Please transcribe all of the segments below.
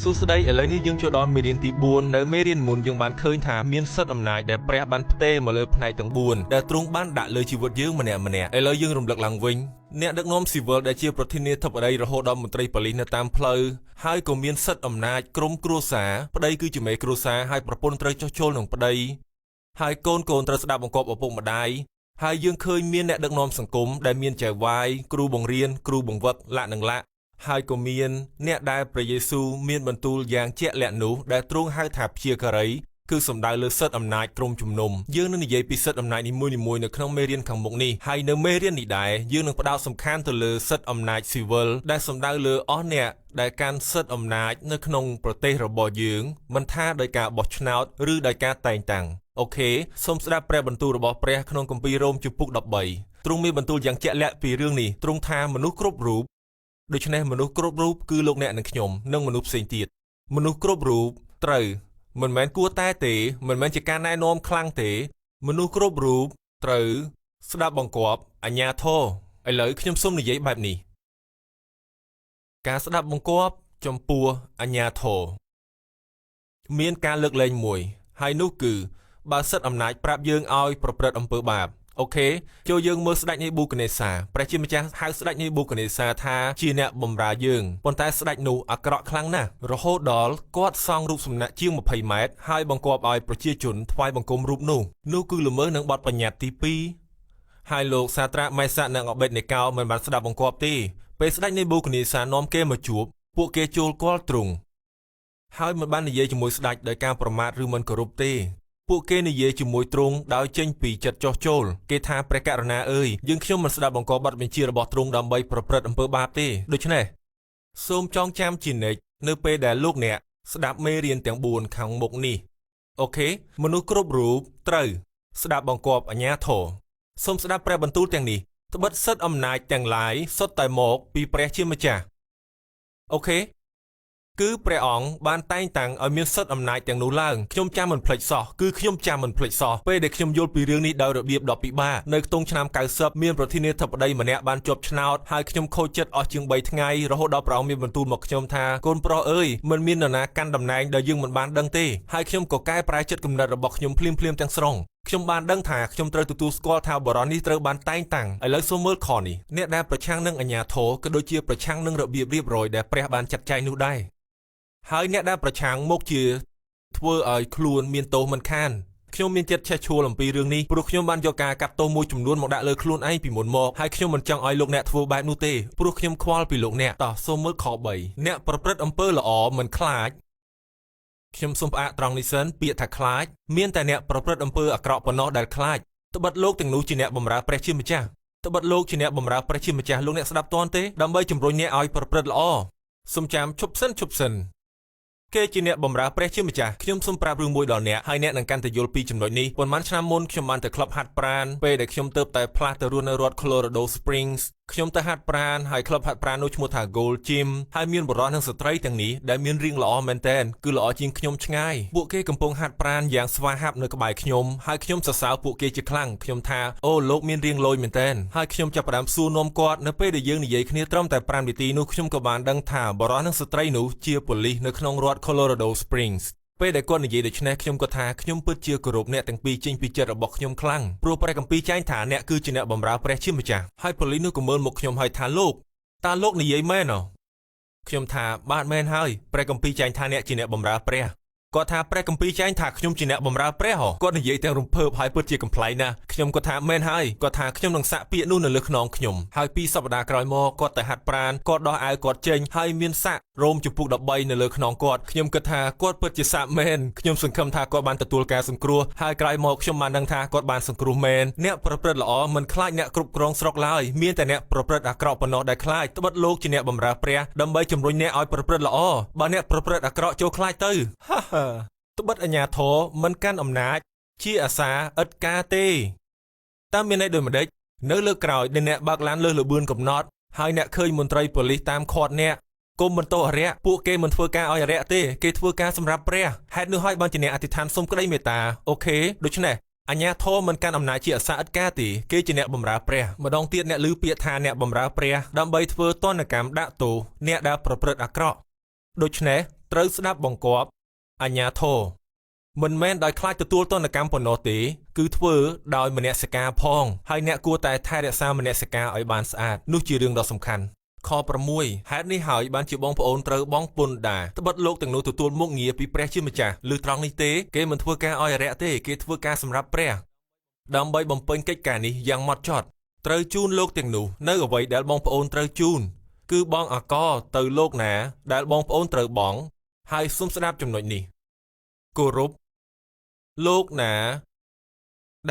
សួស្តីឥឡូវនេះយើងចូលដល់មេរៀនទី4នៅមេរៀនមុនយើងបានឃើញថាមានសិទ្ធិអំណាចដែលព្រះបានផ្ទេរមកលើផ្នែកទាំង4ដែលទ្រង់បានដាក់លើជីវិតយើងម្នាក់ៗឥឡូវយើងរំលឹកឡើងវិញអ្នកដឹកនាំស៊ីវិលដែលជាប្រធានាធិបតីរហូតដល់មន្ត្រីប៉ូលីសនៅតាមផ្លូវហើយក៏មានសិទ្ធិអំណាចក្រុមគ្រួសារប្តីគឺជាមេគ្រួសារហើយប្រពន្ធត្រូវចុះចូលនឹងប្តីហើយកូនត្រូវស្ដាប់បង្គាប់ឪពុកម្ដាយហើយយើងឃើញមានអ្នកដឹកនាំសង្គមដែលមានចៅហ្វាយគ្រូបង្រៀនគ្រូបង្វឹកលក្ខណៈហើយក៏មានអ្នកដែលព្រះយេស៊ូវមានបន្ទូលយ៉ាងជាក់លាក់នោះដែលទ្រង់ហៅថាព្យាការីគឺសំដៅលើសិទ្ធិអំណាចក្រុមជំនុំយើងនឹងនិយាយពីសិទ្ធិអំណាចនីមួយៗនៅក្នុងមេរៀនខាងមុខនេះហើយនៅមេរៀននេះដែរយើងនឹងផ្ដោតសំខាន់ទៅលើសិទ្ធិអំណាចស៊ីវិលដែលសំដៅលើអស់អ្នកដែលកាន់សិទ្ធិអំណាចនៅក្នុងប្រទេសរបស់យើងមិនថាដោយការបោះឆ្នោតឬដោយការតែងតាំងអូខេសូមស្ដាប់ព្រះបន្ទូលរបស់ព្រះក្នុងគម្ពីររ៉ូមជំពូក13ទ្រង់មានបន្ទូលយ៉ាងជាក់លាក់ពីរឿងនេះទ្រង់ថាមនុស្សគ្រប់រូបដូច្នេះមនុស្សគ្រប់រូបគឺលោកអ្នកនិងខ្ញុំនិងមនុស្សផ្សេងទៀតមនុស្សគ្រប់រូបត្រូវមិនមែនគួរតែទេមិនមែនជាការណែនាំខ្លាំងទេមនុស្សគ្រប់រូបត្រូវស្ដាប់បង្គាប់អាជ្ញាធរឥឡូវខ្ញុំសូមនិយាយបែបនេះការស្ដាប់បង្គាប់ចំពោះអាជ្ញាធរមានការលើកលែងមួយហើយនោះគឺបើសិទ្ធិអំណាចប្រាប់យើងឲ្យប្រព្រឹត្តអំពើបាបអូខេចូលយើងមើលស្ដេចនាប៊ូកានេសាព្រះជាម្ចាស់ហៅស្ដេចនាប៊ូកានេសាថាជាអ្នកបម្រើយើងប៉ុន្តែស្ដេចនោះអាក្រក់ខ្លាំងណាស់រហូតដល់គាត់សង់រូបសំណាកជាង20ម៉ែត្រហើយបង្គាប់ឲ្យប្រជាជនថ្វាយបង្គំរូបនោះគឺល្មើសនឹងបទបញ្ញត្តិទី2ហើយលោកសាត្រាមេសានិងអបេតនេកោមិនបានស្ដាប់បង្គាប់ទេពេលស្ដេចនាប៊ូកានេសានាំគេមកជួបពួកគេចូលគាល់ទ្រង់ហើយមិនបាននិយាយជាមួយស្ដេចដោយការប្រមាថឬមិនគោរពទេពួកគេនិយាយជាមួយទ្រង់ដោយចេញពីចិត្តចោះចូលគេថាព្រះករុណាអើយយើងខ្ញុំមិនស្ដាប់បង្គាប់បទបញ្ជារបស់ទ្រង់ដើម្បីប្រព្រឹត្តអំពើបាបទេដូច្នេះសូមចងចាំជានិច្ចនៅពេលដែលលោកអ្នកស្ដាប់មេរៀនទាំង4ខាងមុខនេះអូខេមនុស្សគ្រប់រូបត្រូវស្ដាប់បង្គាប់អាជ្ញាធរសូមស្ដាប់ព្រះបន្ទូលទាំងនេះត្បិតសិទ្ធិអំណាចទាំងឡាយសុទ្ធតែមកពីព្រះជាម្ចាស់អូខេគឺព្រះអង្គបានតែងតាំងឲ្យមានសិទ្ធិអំណាចទាំងនោះឡើងខ្ញុំចាំមិនភ្លេចសោះគឺខ្ញុំចាំមិនភ្លេចសោះពេលដែលខ្ញុំយល់ពីរឿងនេះដោយរបៀបដ៏ពិបាកនៅក្នុងឆ្នាំ90មានប្រធានាធិបតីម្នាក់បានជាប់ឆ្នោតហើយខ្ញុំខូចចិត្តអស់ជាង3ថ្ងៃរហូតដល់ព្រះអង្គមានបន្ទូលមកខ្ញុំថាកូនប្រុសអើយមិនមាននរណាកាន់តំណែងដែលយើងមិនបានដឹងទេហើយខ្ញុំក៏កែប្រែចិត្តគំនិតរបស់ខ្ញុំភ្លាមទាំងស្រុងខ្ញុំបានដឹងថាខ្ញុំត្រូវទទួលស្គាល់ថាបរិយានេះត្រូវបានតែងតាំងឥឡូវសូមមើលខនេះអ្នកដែលប្រឆាំងនឹងអាជ្ញាធរក៏ដូចជាប្រឆាំងនឹងរបៀបរៀបរយដែលព្រះបានចាត់ចែងនោះដែរហើយអ្នកដែលប្រឆាំងមកជាធ្វើឲ្យខ្លួនមានទោសមិនខានខ្ញុំមានចិត្តឆេះឆួលអំពីរឿងនេះព្រោះខ្ញុំបានយកការកាត់ទោសមួយចំនួនមកដាក់លើខ្លួនឯងពីមុនមកហើយខ្ញុំមិនចង់ឲ្យលោកអ្នកធ្វើបែបនោះទេព្រោះខ្ញុំខ្វល់ពីលោកអ្នកតោះសូមមើលខ3អ្នកប្រព្រឹត្តអំពើល្អមិនខ្លាចខ្ញុំសូមផ្អាកត្រង់នេះសិនពាក្យថាខ្លាចមានតែអ្នកប្រព្រឹត្តអំពើអាក្រក់ប៉ុណ្ណោះដែលខ្លាចត្បិតលោកទាំងនោះជាអ្នកបម្រើព្រះជាម្ចាស់ត្បិតលោកជាអ្នកបម្រើព្រះជាម្ចាស់លោកអ្នកស្ដាប់តន់ទេដើម្បីជំរុញអ្នកឲ្យប្រព្រឹត្តល្អសូមចាំឈប់សិនគេជាអ្នកបម្រើព្រះជាម្ចាស់ខ្ញុំសូមប្រាប់រឿងមួយដល់អ្នកហើយអ្នកនឹងកាន់តែយល់ពីចំណុចនេះប៉ុន្មានឆ្នាំមុនខ្ញុំបានទៅក្លឹបហាត់ប្រាណពេលដែលខ្ញុំទៅតែផ្លាស់ទៅរស់នៅរដ្ឋ Colorado Springs ខ្ញុំទៅហាត់ប្រាណហើយក្លឹបហាត់ប្រាណនោះឈ្មោះថា Gold Gym ហើយមានបុរសនិងស្ត្រីទាំងនេះដែលមានរាងល្អមែនទែនគឺល្អជាងខ្ញុំឆ្ងាយពួកគេកំពុងហាត់ប្រាណយ៉ាងស្វាហាប់នៅក្បែរខ្ញុំហើយខ្ញុំសរសើរពួកគេជាខ្លាំងខ្ញុំថាអូលោកមានរាងលយមែនទែនហើយខ្ញុំចាប់ផ្ដើមសួរនាំគាត់នៅពេលដែលយើងនិយាយគ្នាត្រឹមតែ5នាទីនោះខ្ញុំក៏បានដឹងថាបុរសនិងស្ត្រីនោះជាប៉ូលីសនៅក្នុងរដ្ឋ Colorado Springsពេលដែលគាត់និយាយដូច្នេះខ្ញុំក៏ថាខ្ញុំពិតជាគោរពអ្នកទាំងពីរចេញពីចិត្តរបស់ខ្ញុំខ្លាំងព្រោះព្រះគម្ពីរចែងថាអ្នកគឺជាអ្នកបម្រើព្រះជាម្ចាស់ហើយប៉ូលីសនោះក៏មើលមកខ្ញុំហើយថាលោកតើលោកនិយាយមែនអខ្ញុំថាបាទមែនហើយព្រះគម្ពីរចែងថាអ្នកជាអ្នកបម្រើព្រះគាត់ថាព្រះគម្ពីរចែងថាខ្ញុំជាអ្នកបម្រើព្រះគាត់និយាយទាំងរំភើបហើយពិតជាកំប្លែងណាស់ខ្ញុំក៏ថាមែនហើយគាត់ថាខ្ញុំនឹងសាក់ពាក្យនោះនៅលើខ្នងខ្ញុំហើយ2សប្តាហ៍ក្រោយមកគាត់ទៅហាត់ប្រាណគាត់ដោះអាវគាត់ចេញហើយមានសាក់រ៉ូមជំពូក13នៅលើខ្នងគាត់ខ្ញុំគិតថាគាត់ពិតជាសាក់មែនខ្ញុំសង្ឃឹមថាគាត់បានទទួលការសង្គ្រោះហើយក្រោយមកខ្ញុំបានដឹងថាគាត់បានសង្គ្រោះមែនអ្នកប្រព្រឹត្តល្អមិនខ្លាចអ្នកគ្រប់គ្រងស្រុកឡើយមានតែអ្នកប្រព្រឹត្តអាក្រក់ប៉ុណ្ណោះដែលខ្លាចត្បិតលោកជាអ្នកបម្រើព្រះដើម្បីជំរុញអ្នកឲ្យប្រព្រឹត្តល្អបើអ្នកប្រព្រឹត្តអាក្រក់ចូលខ្លាចទៅត្បិតអាជ្ញាធរមិនកាន់អំណាចជាអាសាឥតការទេតាមមានន័យដូចម្ដេចនៅលើក្រោយដែលអ្នកបើកឡានលើសល្បឿនកំណត់ហើយអ្នកឃើញមន្ត្រីប៉ូលីសតាមឃាត់អ្នកគុំបន្ទោសអរិយពួកគេមិនធ្វើការឲ្យអរិយទេគេធ្វើការសម្រាប់ព្រះហេតុនោះហើយបានជាអ្នកអធិដ្ឋានសូមក្តីមេត្តាអូខេដូច្នេះអាជ្ញាធរមិនកាន់អំណាចជាអាសាឥតការទេគេជាអ្នកបម្រើព្រះម្ដងទៀតអ្នកឮពាក្យថាអ្នកបម្រើព្រះដើម្បីធ្វើទណ្ឌកម្មដាក់ទោសអ្នកដែលប្រព្រឹត្តអាក្រក់ដូច្នេះ ត្រូវស្ដាប់បង្គាប់អាជ្ញាធរមិនមែនដោយខ្លាចទទួលទណ្ឌកម្មប៉ុណ្ណោះទេគឺធ្វើដោយមនសិការផងហើយអ្នកគួរតែថែរក្សាមនសិការឲ្យបានស្អាតនោះជារឿងដ៏សំខាន់ខ6ហេតុនេះហើយបានជាបងប្អូនត្រូវបងពុនដាត្បិតលោកទាំងនោះទទួលមុខងារពីព្រះជាម្ចាស់ឬត្រង់នេះទេគេមិនធ្វើការឲ្យអារក្សទេគេធ្វើការសម្រាប់ព្រះដើម្បីបំពេញកិច្ចការនេះយ៉ាងម៉ត់ចត់ត្រូវជូនលោកទាំងនោះនៅអ្វីដែលបងប្អូនត្រូវជូនគឺបងអាកទៅលោកណាដែលបងប្អូនត្រូវបងហើយសូមស្ដាប់ចំណុចនេះគោរពលោកណា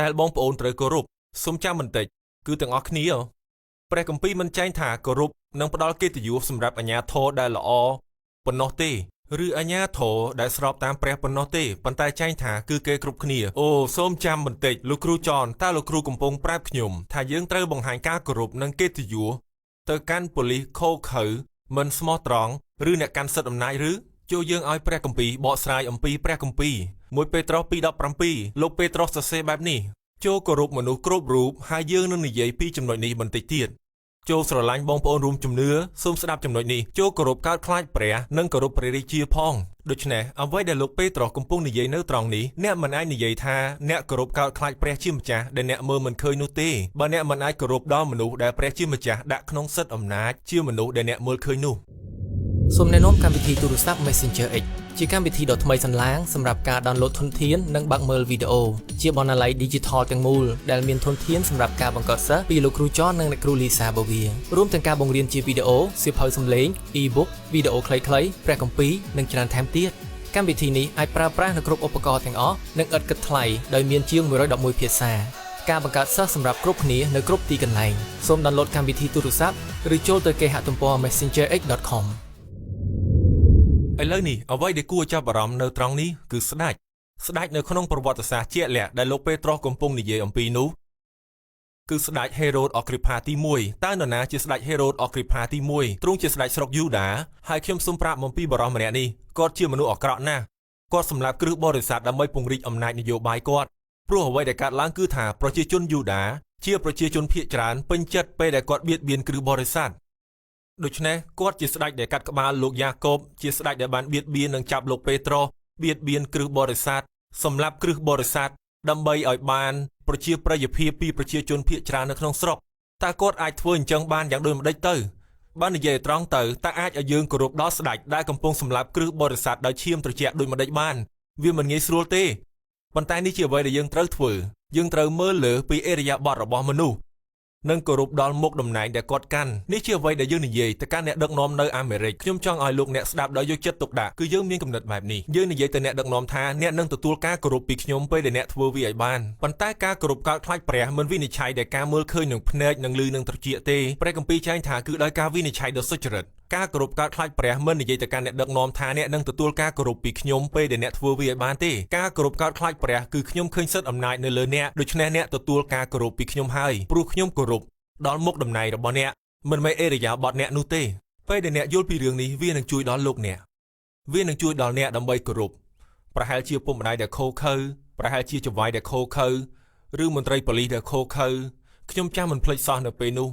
ដែលបងប្អូនត្រូវគោរពសូមចាំបន្តិចគឺទាំងអស់គ្នាព្រះគម្ពីរមិនចែងថាគោរពនិងផ្ដល់កិត្តិយសសម្រាប់អាជ្ញាធរដែលល្អប៉ុណ្ណោះទេឬអាជ្ញាធរដែលស្របតាមព្រះប៉ុណ្ណោះទេប៉ុន្តែចែងថាគឺគេគ្រប់គ្នាអូសូមចាំបន្តិចលោកគ្រូចនតើលោកគ្រូកំពុងប្រាប់ខ្ញុំថាយើងត្រូវបង្ហាញការគោរពនិងកិត្តិយសទៅកាន់ប៉ូលីសខូខើមិនស្មោះត្រង់ឬអ្នកកាន់សិទ្ធិអំណាចឬចូលយើងឲ្យព្រះគម្ពីរបកស្រាយអំពីព្រះគម្ពីរ1ពេត្រុស 2:17 លោកពេត្រុសសរសេរបែបនេះចូលគោរពមនុស្សគ្រប់រូបហើយយើងនឹងនិយាយពីចំណុចនេះបន្តិចទៀតចូលស្រឡាញ់បងប្អូនរួមជំនឿសូមស្ដាប់ចំណុចនេះចូលគោរពកើតខ្លាចព្រះនិងគោរពព្រះរាជាផងដូច្នេះអ្វីដែលលោកពេត្រុសកំពុងនិយាយនៅត្រង់នេះអ្នកមិនអាចនិយាយថាអ្នកគោរពកើតខ្លាចព្រះជាម្ចាស់ដែលអ្នកមើលមិនឃើញនោះទេបើអ្នកមិនអាចគោរពដល់មនុស្សដែលព្រះជាម្ចាស់ដាក់ក្នុងសិទ្ធិអំណាចជាមនុស្សដែលអ្នកមើលឃើញនោះសូមណែនាំកម្មវិធីទូរស័ព្ទ Messenger X ជាកម្មវិធីដ៏ថ្មីសន្លាងសម្រាប់ការ download ធនធាននិងបើកមើលវីដេអូជាបណ្ណាល័យ Digital ទាំងមូលដែលមានធនធានសម្រាប់ការបង្កើតសិស្សពីលោកគ្រូចននិងអ្នកគ្រូលីសាបូវីរួមទាំងការបង្រៀនជាវីដេអូសៀវភៅសំឡេង e-book វីដេអូខ្លីៗព្រះគម្ពីរនិងច្រើនថែមទៀតកម្មវិធីនេះអាចប្រើប្រាស់នៅគ្រប់ឧបករណ៍ទាំងអស់និងឥតគិតថ្លៃដោយមានជាង111ភាសាការបង្កើតសិស្សសម្រាប់គ្រប់គ្នានៅគ្រប់ទីកន្លែងសូម download កម្មវិធីទូរស័ព្ទឬចូលទៅគេហទំព័រ messengerx.comឥឡូវនេះអ្វីដែលគួរចាប់អារម្មណ៍នៅត្រង់នេះគឺស្ដេចនៅក្នុងប្រវត្តិសាស្ត្រជាក់លាក់ដែលលោកពេត្រុសកំពុងនិយាយអំពីនោះគឺស្ដេចហេរ៉ូតអគ្រីផាទី1តើនរណាជាស្ដេចហេរ៉ូតអគ្រីផាទី1ទ្រង់ជាស្ដេចស្រុកយូដាហើយខ្ញុំសូមប្រាប់អំពីបរិសម្នាក់នេះគាត់ជាមនុស្សអាក្រក់ណាស់គាត់សម្លាប់គ្រឹះបរិស័ទដើម្បីពង្រីកអំណាចនយោបាយគាត់ព្រោះអ្វីដែលកើតឡើងគឺថាប្រជាជនយូដាជាប្រជាជនភាគច្រើនពេញចិត្តពេលដែលគាត់បៀតបៀនគ្រឹះបរិស័ទដូច្នេះគាត់ជាស្ដេចដែលកាត់ក្បាលលោកយ៉ាកុបជាស្ដេចដែលបានបៀតបៀននិងចាប់លោកពេត្រុសបៀតបៀនគ្រឹះបរិស័ទសម្លាប់គ្រឹះបរិស័ទដើម្បីឲ្យបានប្រជាប្រិយភាពពីប្រជាជនភាគច្រើននៅក្នុងស្រុកតើគាត់អាចធ្វើអញ្ចឹងបានយ៉ាងដូចម្ដេចទៅបាននិយាយត្រង់ទៅតើអាចឲ្យយើងគោរពដល់ស្ដេចដែលកំពុងសម្លាប់គ្រឹះបរិស័ទដោយឈាមត្រជាក់ដូចម្ដេចបានវាមិនងាយស្រួលទេប៉ុន្តែនេះជាអ្វីដែលយើងត្រូវធ្វើយើងត្រូវមើលលើពីឥរិយាបថរបស់មនុស្សនិងគោរពដល់មុខតំណែងដែលគាត់កាន់នេះជាអ្វីដែលយើងនិយាយទៅកាន់អ្នកដឹកនាំនៅអាមេរិកខ្ញុំចង់ឲ្យលោកអ្នកស្ដាប់ដោយយកចិត្តទុកដាក់គឺយើងមានគំនិតបែបនេះយើងនិយាយទៅអ្នកដឹកនាំថាអ្នកនឹងទទួលការគោរពពីខ្ញុំពេលដែលអ្នកធ្វើវាឲ្យបានប៉ុន្តែការគោរពកើតខ្លាចព្រះមិនវិនិច្ឆ័យដោយការមើលឃើញនឹងភ្នែកនិងឮនឹងត្រចៀកទេព្រះគម្ពីរចែងថាគឺដោយការវិនិច្ឆ័យដ៏សុចរិតការគោរពកើតខ្លាចព្រះមិននិយាយទៅកាន់អ្នកដឹកនាំថាអ្នកនឹងទទួលការគោរពពីខ្ញុំពេលដែលអ្នកធ្វើវាឲ្យបានទេការគោរពកើតខ្លាចព្រះគឺខ្ញុំឃើញសិទ្ធិអំណាចនៅលើអ្នកដូច្នេះអ្នកទទួលការគោរពពីខ្ញុំហើយព្រោះខ្ញុំគោរពដល់មុខតំណែងរបស់អ្នកមិនមែនឥរិយាបថអ្នកនោះទេពេលដែលអ្នកយល់ពីរឿងនេះវានឹងជួយដល់លោកអ្នកវានឹងជួយដល់អ្នកដើម្បីគោរពប្រហែលជាពុកម្ដាយដែលខូខើប្រហែលជាចៅហ្វាយដែលខូខើឬមន្ត្រីប៉ូលីសដែលខូខើខ្ញុំចាំមិនភ្លេចសោះនៅពេលនោះ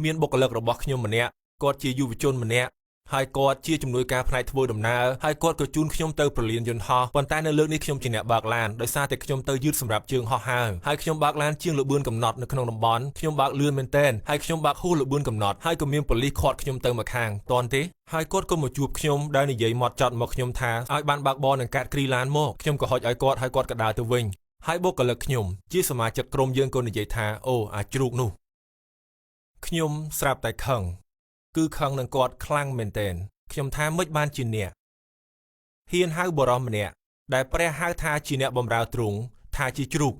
មានបុគ្គលិករបស់ខ្ញុំម្នាក់គាត់ជាយុវជនម្នាក់ហើយគាត់ជាជំនួយការផ្នែកធ្វើដំណើរហើយគាត់ក៏ជូនខ្ញុំទៅប្រលានយន្តហោះប៉ុន្តែនៅលើកនេះខ្ញុំជាអ្នកបើកឡានដោយសារតែខ្ញុំទៅយឺតសម្រាប់ជើងហោះហើរហើយខ្ញុំបើកឡានជាងល្បឿនកំណត់នៅក្នុងតំបន់ខ្ញុំបើកលឿនមែនទែនហើយខ្ញុំបើកហួសល្បឿនកំណត់ហើយក៏មានប៉ូលីសឃាត់ខ្ញុំទៅម្ខាងតន់ទេហើយគាត់ក៏មកជួបខ្ញុំដែលនិយាយម៉ត់ចត់មកខ្ញុំថាឲ្យបានបើកបរនឹងកាត់គ្រីឡានមកខ្ញុំក៏ហុចឲ្យគាត់ហើយគាត់ក៏ដើរទៅវិញហើយបុគ្គលិកខ្ញុំជាសមាជិកក្រុមយើងក៏និយាយថាអូអាចជ្រូកនោះខ្ញុំស្រាប់តែខឹងគឺខឹងនឹងគាត់ខ្លាំងមែនទែនខ្ញុំថាមិនបានជាអ្នកហ៊ានហៅបរិសម្នាក់ដែលព្រះហៅថាជាអ្នកបម្រើទ្រង់ថាជាជ្រូក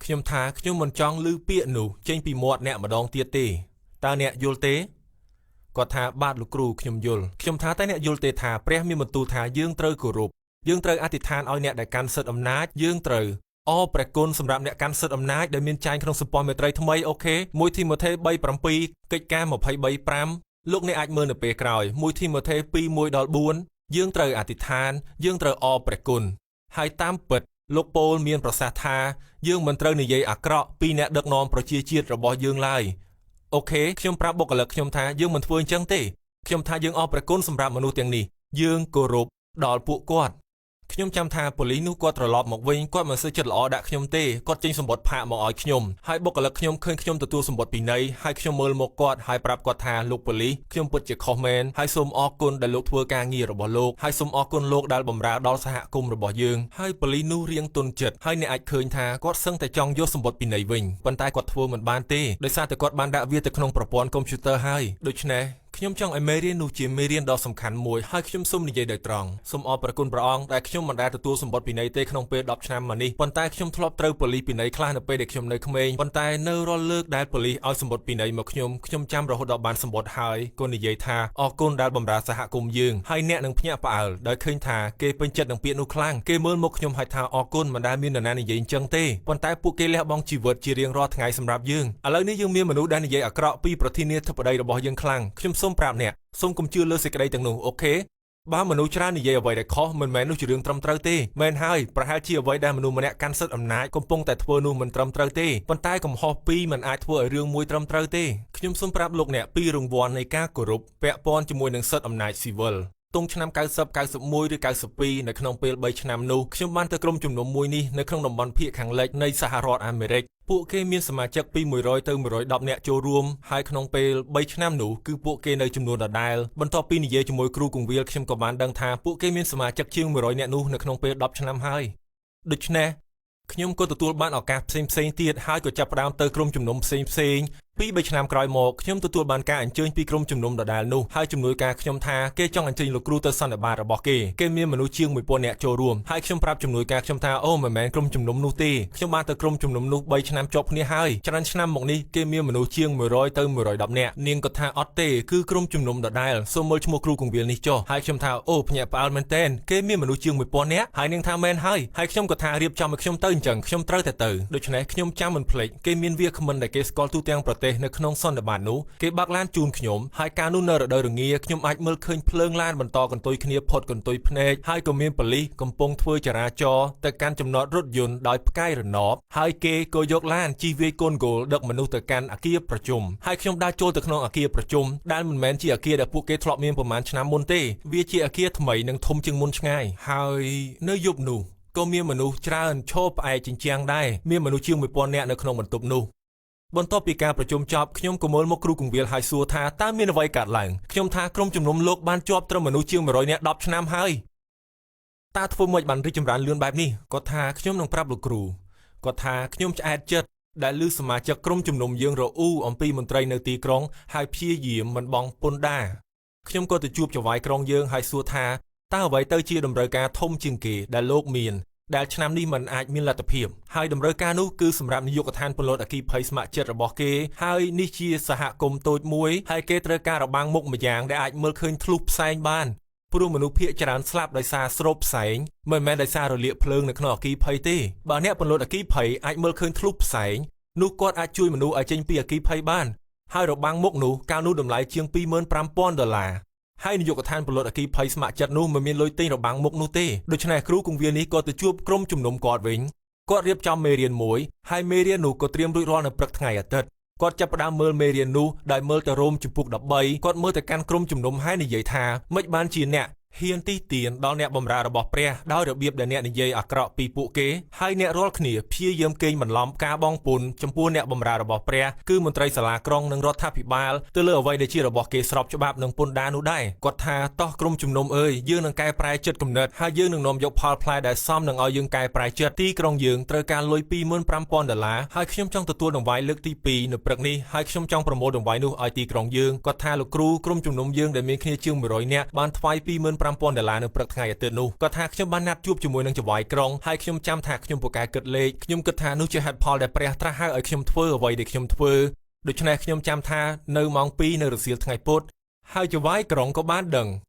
ខ្ញុំថាខ្ញុំមិនចង់ឮពាក្យនោះចេញពីមាត់អ្នកម្ដងទៀតទេតើអ្នកយល់ទេគាត់ថាបាទលោកគ្រូខ្ញុំយល់ខ្ញុំថាតែអ្នកយល់ទេថាព្រះមានបន្ទូលថាយើងត្រូវគោរពយើងត្រូវអធិដ្ឋានឲ្យអ្នកដែលកាន់សិទ្ធិអំណាចយើងត្រូវអរព្រះគុណសម្រាប់អ្នកកាន់សិទ្ធិអំណាចដែលមានចែងក្នុងសម្ព័ន្ធមេត្រីថ្មីអូខេ1ទីម៉ូថេ 3:7 កិច្ចការ 23:5 លោកអ្នកអាចមើលនៅពេលក្រោយ1ទីម៉ូថេ 2:1-4 យើងត្រូវអធិដ្ឋានយើងត្រូវអរព្រះគុណហើយតាមពិតលោកប៉ូលមានប្រសាសន៍ថាយើងមិនត្រូវនិយាយអាក្រក់ពីអ្នកដឹកនាំប្រជាជាតិរបស់យើងឡើយអូខេខ្ញុំប្រាប់បុគ្គលិកខ្ញុំថាយើងមិនធ្វើអញ្ចឹងទេខ្ញុំថាយើងអរព្រះគុណសម្រាប់មនុស្សទាំងនេះយើងគោរព ដល់ពួកគាត់ខ្ញុំចាំថាប៉ូលីសនោះគាត់ត្រឡប់មកវិញគាត់មិនសូវចិត្តល្អដាក់ខ្ញុំទេគាត់ចេញសម្បត្តិផាកមកឲ្យខ្ញុំហើយបុគ្គលិកខ្ញុំឃើញខ្ញុំទទួលសម្បត្តិពីនៃហើយខ្ញុំមើលមកគាត់ហើយប្រាប់គាត់ថាលោកប៉ូលីសខ្ញុំពិតជាខុសមែនហើយសូមអរគុណដែលលោកធ្វើការងាររបស់លោកហើយសូមអរគុណលោកដែលបម្រើដល់សហគមន៍របស់យើងហើយប៉ូលីសនោះរៀងទន់ចិត្តហើយអ្នកអាចឃើញថាគាត់សឹងតែចង់យកសម្បត្តិពីនៃវិញប៉ុន្តែគាត់ធ្វើមិនបានទេដោយសារតែគាត់បានដាក់វាទៅក្នុងប្រព័ន្ធកុំព្យូទ័រហើយដូច្នេះខ្ញុំចង់ឲ្យមេរៀននោះជាមេរៀនដ៏សំខាន់មួយហើយខ្ញុំសូមនិយាយដោយត្រង់សូមអរព្រគុណព្រះអង្គដែលខ្ញុំមិនដែលទទួលសម្បត្តិពីនៃទេក្នុងពេល10ឆ្នាំមកនេះប៉ុន្តែខ្ញុំធ្លាប់ត្រូវប៉ូលីសពីនៃខ្លះនៅពេលដែលខ្ញុំនៅក្មេងប៉ុន្តែនៅរាល់លើកដែលប៉ូលីសឲ្យសម្បត្តិពីនៃមកខ្ញុំចាំរហូតដល់បានសម្បត្តិហើយគាត់និយាយថាអរគុណដែលបម្រើសហគមន៍យើងហើយអ្នកនឹងភ្ញាក់ផ្អើលដោយឃើញថាគេពេញចិត្តនឹងពាក្យនោះខ្លាំងគេមើលមកខ្ញុំហើយថាអរគុណមិនដែលមាននរណានិយាយអញ្ចឹងទេប៉ុន្តែពួកគេលះបង់ជីវិតជារៀងរាល់ថ្ងៃសម្រាប់យើងឥឡូវនេះយើងមានមនុស្សដែលនិយាយអាក្រក់ពីប្រធានាធិបតីរបស់យើងខ្លាំងខ្ញុំសូមប្រាប់អ្នកសូមកុំជឿលើសេចក្តីទាំងនោះអូខេបើមនុស្សច្រើននិយាយអ្វីដែលខុសមិនមែននោះជារឿងត្រឹមត្រូវទេមែនហើយប្រហែលជាអ្វីដែលមនុស្សម្នាក់កាន់សិទ្ធិអំណាចកំពុងតែធ្វើនោះមិនត្រឹមត្រូវទេប៉ុន្តែកំហុសពីរមិនអាចធ្វើឲ្យរឿងមួយត្រឹមត្រូវទេខ្ញុំសូមប្រាប់លោកអ្នកពីរង្វាន់នៃការគោរពពាក់ព័ន្ធជាមួយនឹងសិទ្ធិអំណាចស៊ីវិលតុងឆ្នាំ90 91ឬ92នៅក្នុងពេល3ឆ្នាំនោះខ្ញុំបានទៅក្រុមជំនុំមួយនេះនៅក្នុងតំបន់ភាគខាងលិចនៃសហរដ្ឋអាមេរិកពួកគេមានសមាជិកពី100ទៅ110នាក់ចូលរួមហើយក្នុងពេល3ឆ្នាំនោះគឺពួកគេនៅចំនួនដដែលបន្ទាប់ពីនិយាយជាមួយគ្រូគង្វាលខ្ញុំក៏បានដឹងថាពួកគេមានសមាជិកជាង100នាក់នោះនៅក្នុងពេល10ឆ្នាំហើយដូច្នេះខ្ញុំក៏ទទួលបានឱកាសផ្សេងទៀតហើយក៏ចាប់ផ្ដើមទៅក្រុមជំនុំផ្សេងពី3ឆ្នាំក្រោយមកខ្ញុំទទួលបានការអញ្ជើញពីក្រុមជំនុំដដែលនោះហើយជំនួយការខ្ញុំថាគេចង់អញ្ជើញលោកគ្រូទៅសន្និបាតរបស់គេមានមនុស្សជាង1000នាក់ចូលរួមហើយខ្ញុំប្រាប់ជំនួយការខ្ញុំថាអូមិនមែនក្រុមជំនុំនោះទេខ្ញុំបានទៅក្រុមជំនុំនោះ3ឆ្នាំជាប់គ្នាហើយច្រើនឆ្នាំមកនេះគេមានមនុស្សជាង100ទៅ110នាក់នាងក៏ថាអត់ទេគឺក្រុមជំនុំដដែលសូមមើលឈ្មោះគ្រូគង្វាលនេះចុះហើយខ្ញុំថាអូភ្ញាក់ផ្អើលមែនទែនគេមានមនុស្សជាង1000នាក់ហើយនាងថាមែនហើយខ្ញុំក៏ថារៀបចំឲ្យខ្ញុំទៅអញ្ចឹងខ្ញុំត្រូវតែទៅដូច្នេះខ្ញុំចាំមិនភ្លេចគេមានវាគ្មិនដែលគេស្គាល់ទូទាំងប្រទេសនៅក្នុងសន្និបាតនោះគេបើកឡានជូនខ្ញុំហើយកាលនោះនៅរដូវរងាខ្ញុំអាចមើលឃើញភ្លើងឡានបន្តកន្ទុយគ្នាផុតកន្ទុយភ្នែកហើយក៏មានប៉ូលីសកំពុងធ្វើចរាចរណ៍ទៅកាន់ចំណតរថយន្តដោយផ្កាយរណបហើយគេក៏យកឡានជិះវាយកូនគោលដឹកមនុស្សទៅកាន់អគារប្រជុំហើយខ្ញុំដើរចូលទៅក្នុងអគារប្រជុំដែលមិនមែនជាអគារដែលពួកគេធ្លាប់មានប្រហែលឆ្នាំមុនទេវាជាអគារថ្មីនិងធំជាងមុនឆ្ងាយហើយនៅយប់នោះក៏មានមនុស្សច្រើនឈរផ្អែកជញ្ជាំងដែរមានមនុស្សជាង1000នាក់នៅក្នុងបន្ទប់នោះបន្ទាប់ពីការប្រជុំចប់ខ្ញុំក៏មើលមកគ្រូគង្វាលហើយសួរថាតើមានអ្វីកើតឡើងខ្ញុំថាក្រុមជំនុំលោកបានជាប់ត្រឹមមនុស្សជាង100នាក់10ឆ្នាំហើយតើធ្វើម៉េចបានរីកចម្រើនលឿនបែបនេះគាត់ថាខ្ញុំនឹងប្រាប់លោកគ្រូគាត់ថាខ្ញុំឆ្អែតចិត្តដែលឮសមាជិកក្រុមជំនុំយើងរអ៊ូអំពីមន្ត្រីនៅទីក្រុងហើយព្យាយាមមិនបង់ពន្ធដារខ្ញុំក៏ទៅជួបចៅហ្វាយក្រុងយើងហើយសួរថាតើអ្វីទៅជាតម្រូវការធំជាងគេដែលលោកមានដែលឆ្នាំនេះมันអាចមានលទ្ធភាពហើយតម្រូវការនោះគឺសម្រាប់នាយកដ្ឋានពលរដ្ឋអគ្គិភ័យស្ម័គ្រចិត្តរបស់គេហើយនេះជាសហគមន៍តូចមួយហើយគេត្រូវការរបាំងមុខម្យ៉ាងដែលអាចមើលឃើញធ្លុះផ្សែងបានព្រោះមនុស្សភាគច្រើនស្លាប់ដោយសារស្រូបផ្សែងមិនមែនដោយសាររលាកភ្លើងនៅក្នុងអគ្គិភ័យទេបើអ្នកពលរដ្ឋអគ្គិភ័យអាចមើលឃើញធ្លុះផ្សែងនោះគាត់អាចជួយមនុស្សឲ្យចេញពីអគ្គិភ័យបានហើយរបាំងមុខនោះកាលនោះតម្លៃជាង$25,000ហើយនាយកដ្ឋានពលរដ្ឋអគ្គិភ័យស្ម័គ្រចិត្តនោះមិនមានលុយទិញរបាំងមុខនោះទេដូច្នេះគ្រូគង្វាលនេះក៏ទៅជួបក្រុមជំនុំគាត់វិញគាត់រៀបចំមេរៀនមួយហើយមេរៀននោះក៏ត្រៀមរួចរាល់នៅព្រឹកថ្ងៃអាទិត្យគាត់ចាប់ផ្ដើមមើលមេរៀននោះដោយមើលទៅរោមជំពូក13គាត់មើលទៅកាន់ក្រុមជំនុំហើយនិយាយថាមិនបានជាអ្នកហ៊ានទីទានដល់អ្នកបម្រើរបស់ព្រះដោយរបៀបដែលអ្នកនិយាយអាក្រក់ពីពួកគេហើយអ្នករាល់គ្នាព្យាយាមកេងបន្លំការបង់ពន្ធចំពោះអ្នកបម្រើរបស់ព្រះគឺមន្ត្រីសាលាក្រុងនិងរដ្ឋាភិបាលទៅលើអ្វីដែលជារបស់គេស្របច្បាប់និងពន្ធដារនោះដែរគាត់ថាតោះក្រុមជំនុំអើយយើងនឹងកែប្រែចិត្តគំនិតហើយយើងនឹងនាំយកផលផ្លែដែលសមនឹងឲ្យយើងកែប្រែចិត្តទីក្រុងយើងត្រូវការលុយ$25,000ហើយខ្ញុំចង់ទទួលដង្វាយលើកទី2នៅព្រឹកនេះហើយខ្ញុំចង់ប្រមូលដង្វាយនោះឲ្យទីក្រុងយើងគាត់ថាលោកគ្រូក្រុមជំនុំយើងដែលមានគ្នាជាង100នាក់បានថ្វាយ$25,000នៅព្រឹកថ្ងៃអាទិត្យនោះគាត់ថាខ្ញុំបានណាត់ជួបជាមួយនឹងចៅហ្វាយក្រុងហើយខ្ញុំចាំថាខ្ញុំពូកែគិតលេខខ្ញុំគិតថានោះជាហេតុផលដែលព្រះត្រាស់ហៅឲ្យខ្ញុំធ្វើអ្វីដែលខ្ញុំធ្វើដូច្នេះខ្ញុំចាំថានៅម៉ោង2នៅរសៀលថ្ងៃពុធហើយចៅហ្វាយក្រុងក៏បានដឹង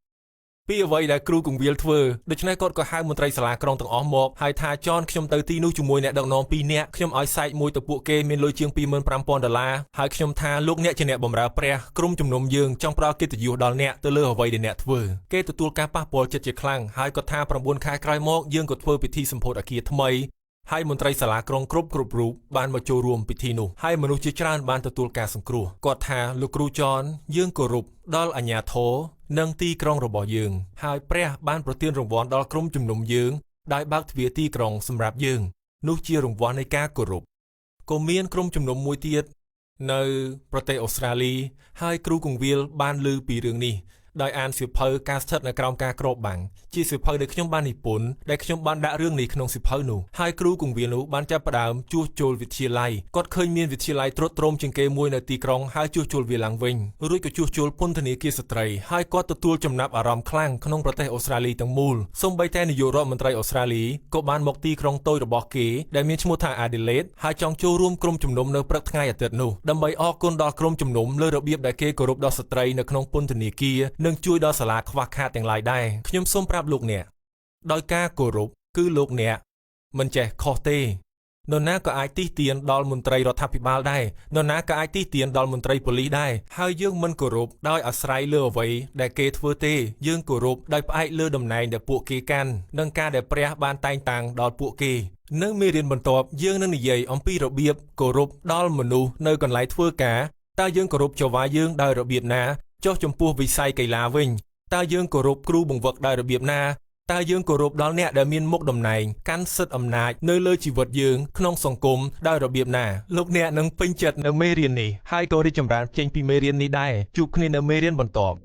ពីអ្វីដែលគ្រូគង្វាលធ្វើដូច្នេះគាត់ក៏ហៅមន្ត្រីសាលាក្រុងទាំងអស់មកហើយថាចនខ្ញុំទៅទីនោះជាមួយអ្នកដឹកនាំ2នាក់ខ្ញុំឲ្យសែកមួយទៅពួកគេមានលុយជាង$25,000ហើយខ្ញុំថាលោកអ្នកជាអ្នកបម្រើព្រះក្រុមជំនុំយើងចង់ផ្ដល់កិត្តិយសដល់អ្នកទៅលើអ្វីដែលអ្នកធ្វើគេទទួលការប៉ះពាល់ចិត្តជាខ្លាំងហើយគាត់ថា9ខែក្រោយមកយើងក៏ធ្វើពិធីសម្ពោធអគារថ្មីហើយមន្ត្រីសាលាក្រុងគ្រប់រូបបានមកចូលរួមពិធីនោះហើយមនុស្សជាច្រើនបានទទួលការសង្គ្រោះគាត់ថាលោកគ្រូចនយើងគោរពដល់អាជ្ញាធរ និងទីក្រុងរបស់យើងហើយព្រះបានប្រទានរង្វាន់ដល់ក្រុមជំនុំយើងដោយបើកទ្វារទីក្រុងសម្រាប់យើងនោះជារង្វាន់នៃការគោរពក៏មានក្រុមជំនុំមួយទៀតនៅប្រទេសអូស្ត្រាលីហើយគ្រូគង្វាលបានលើពីរឿងនេះដោយអានសៀវភៅការស្ថិតនៅក្រោមការគ្របបាំងជាសៀវភៅដែលខ្ញុំបាននិពន្ធដែលខ្ញុំបានដាក់រឿងនេះក្នុងសៀវភៅនោះហើយគ្រូគង្វាលនោះបានចាប់ផ្ដើមជួសជុលវិទ្យាល័យគាត់ឃើញមានវិទ្យាល័យត្រុតត្រោមជាងគេមួយនៅទីក្រុងហើយជួសជុលវាឡើងវិញរួចក៏ជួសជុលពន្ធនាគារស្ត្រីហើយគាត់ទទួលចំណាប់អារម្មណ៍ខ្លាំងក្នុងប្រទេសអូស្ត្រាលីទាំងមូលសូម្បីតែនាយករដ្ឋមន្ត្រីអូស្ត្រាលីក៏បានមកទីក្រុងតូចរបស់គេដែលមានឈ្មោះថា Adelaide ហើយចង់ចូលរួមក្រុមជំនុំនៅព្រឹកថ្ងៃអាទិត្យនោះដើម្បីអរគុណដល់ក្រុមជំនុំលើរបៀបដែលគេគោរពដល់ស្ត្រីនៅក្នុងពន្ធនាគារនិងជួយដល់សាលាខ្វះខាតទាំងឡាយដែរខ្ញុំសូមប្រាប់លោកអ្នកដោយការគោរពគឺលោកអ្នកមិនចេះខុសទេនរណាក៏អាចទីទានដល់មន្ត្រីរដ្ឋាភិបាលដែរនរណាក៏អាចទីទានដល់មន្ត្រីប៉ូលីសដែរហើយយើងមិនគោរពដោយអាស្រ័យលើអ្វីដែលគេធ្វើទេយើងគោរពដោយផ្អែកលើតំណែងដែលពួកគេកាន់និងការដែលព្រះបានតែងតាំងដល់ពួកគេនៅមេរៀនបន្ទាប់យើងនឹងនិយាយអំពីរបៀបគោរពដល់មនុស្សនៅកន្លែងធ្វើការតើយើងគោរពចៅហ្វាយើងដោយរបៀបណាចុះចំពោះវិស័យកីឡាវិញតើយើងគោរពគ្រូបង្វឹកដោយរបៀបណាតើយើងគោរពដល់អ្នកដែលមានមុខតំណែងកាន់សិទ្ធិអំណាចនៅលើជីវិតយើងក្នុងសង្គមដោយរបៀបណាលោកអ្នកនឹងពេញចិត្តនៅមេរៀននេះហើយក៏រីកចម្រើនចេញពីមេរៀននេះដែរជួបគ្នានៅមេរៀនបន្ទាប់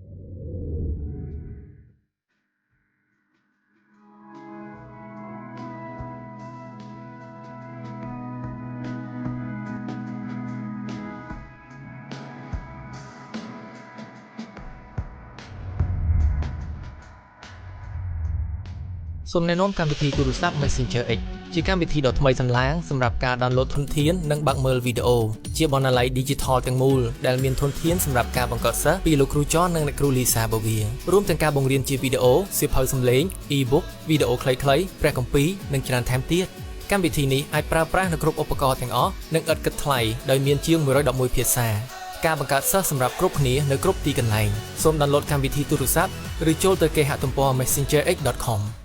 សូមណែនាំកម្មវិធីទូរស័ព្ទ Messenger X ជាកម្មវិធីដ៏ថ្មីសន្លាងសម្រាប់ការដោនឡូតធនធាននិងបើកមើលវីដេអូជាបណ្ណាល័យ Digital ទាំងមូលដែលមានធនធានសម្រាប់ការបង្កើតសិស្សពីលោកគ្រូចននិងអ្នកគ្រូលីសាបូវីរួមទាំងការបង្រៀនជាវីដេអូសៀវភៅសំឡេង e-book វីដេអូខ្លីៗព្រះគម្ពីរនិងច្រើនថែមទៀតកម្មវិធីនេះអាចប្រើប្រាស់នៅគ្រប់ឧបករណ៍ទាំងអស់និងឥតគិតថ្លៃដោយមានជាង111ភាសាការបង្កើតសិស្សសម្រាប់គ្រប់គ្នានៅគ្រប់ទីកន្លែងសូមដោនឡូតកម្មវិធីទូរស័ព្ទឬចូលទៅគេហទំព័រ messengerx.com